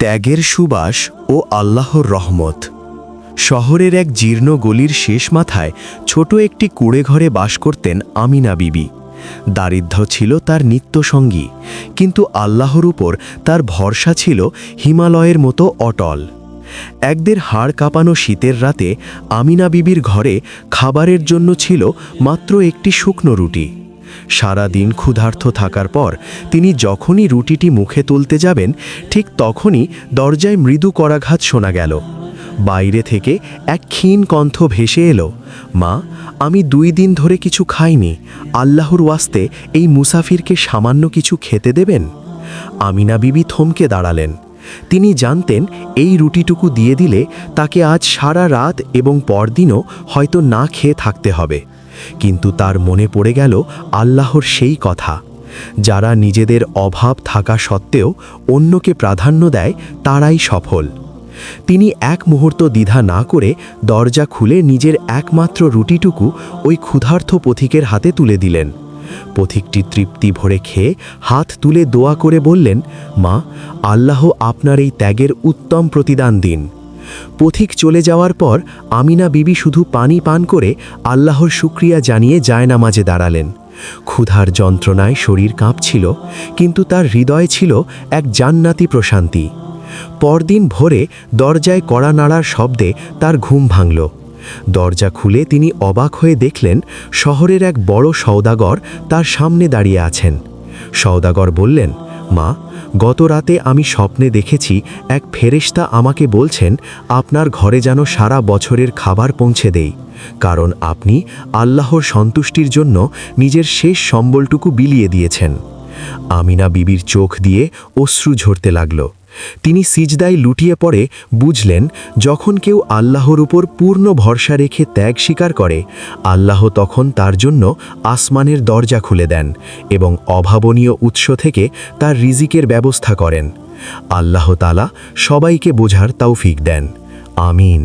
ত্যাগের সুবাস ও আল্লাহর রহমত। শহরের এক জীর্ণ গলির শেষ মাথায় ছোট একটি কুঁড়েঘরে বাস করতেন আমিনা বিবি। দারিদ্র্য ছিল তার নিত্যসঙ্গী, কিন্তু আল্লাহর উপর তার ভরসা ছিল হিমালয়ের মতো অটল। একদের হাড় কাঁপানো শীতের রাতে আমিনা বিবির ঘরে খাবারের জন্য ছিল মাত্র একটি শুকনো রুটি। সারা দিন ক্ষুধার্ত থাকার পর তিনি যখনই রুটিটি মুখে তুলতে যাবেন, ঠিক তখনই দরজায় মৃদু করাঘাত শোনা গেল। বাইরে থেকে এক ক্ষীণ কণ্ঠ ভেসে এলো, মা, আমি 2 দিন ধরে কিছু খাইনি, আল্লাহর ওয়াস্তে এই মুসাফিরকে সামান্য কিছু খেতে দেবেন। আমিনা বিবি থমকে দাঁড়ালেন। তিনি জানতেন এই রুটিটুকু দিয়ে দিলে তাকে আজ সারা রাত এবং পরদিনও হয়তো না খেয়ে থাকতে হবে। কিন্তু তার মনে পড়ে গেল আল্লাহর সেই কথা, যারা নিজেদের অভাব থাকা সত্ত্বেও অন্যকে প্রাধান্য দেয় তারাই সফল। তিনি এক মুহূর্ত দ্বিধা না করে দরজা খুলে নিজের একমাত্র রুটিটুকু ওই ক্ষুধার্ত পথিকের হাতে তুলে দিলেন। পথিকটি তৃপ্তি ভরে খেয়ে হাত তুলে দোয়া করে বললেন, মা, আল্লাহ আপনার এই ত্যাগের উত্তম প্রতিদান দিন। পথিক চলে যাওয়ার পর আমিনা বিবি শুধু পানি পান করে আল্লাহর শুকরিয়া জানিয়ে জায়নামাজে দাঁড়ালেন। ক্ষুধার যন্ত্রণায় শরীর কাঁপছিল, কিন্তু তার হৃদয়ে ছিল এক জান্নাতি প্রশান্তি। পরদিন ভোরে দরজায় কড়া নাড়ার শব্দে তার ঘুম ভাঙল। দরজা খুলে তিনি অবাক হয়ে দেখলেন শহরের এক বড় সওদাগর তার সামনে দাঁড়িয়ে আছেন। সওদাগর বললেন, মা, গত রাতে আমি স্বপ্নে দেখেছি এক ফেরেশতা আমাকে বলছেন আপনার ঘরে যেন সারা বছরের খাবার পৌঁছে দেই, কারণ আপনি আল্লাহর সন্তুষ্টির জন্য নিজের শেষ সম্বলটুকু বিলিয়ে দিয়েছেন। আমিনা বিবির চোখ দিয়ে অশ্রু ঝরতে লাগল। তিনি সিজদায় লুটিয়ে পড়ে বুঝলেন, যখন কেউ আল্লাহর উপর পূর্ণ ভরসা রেখে ত্যাগ স্বীকার করে, আল্লাহ তখন তার জন্য আসমানের দরজা খুলে দেন এবং অভাবনীয় উৎস থেকে তার রিজিকের ব্যবস্থা করেন। আল্লাহ তাআলা সবাইকে বোঝার তৌফিক দেন। আমিন।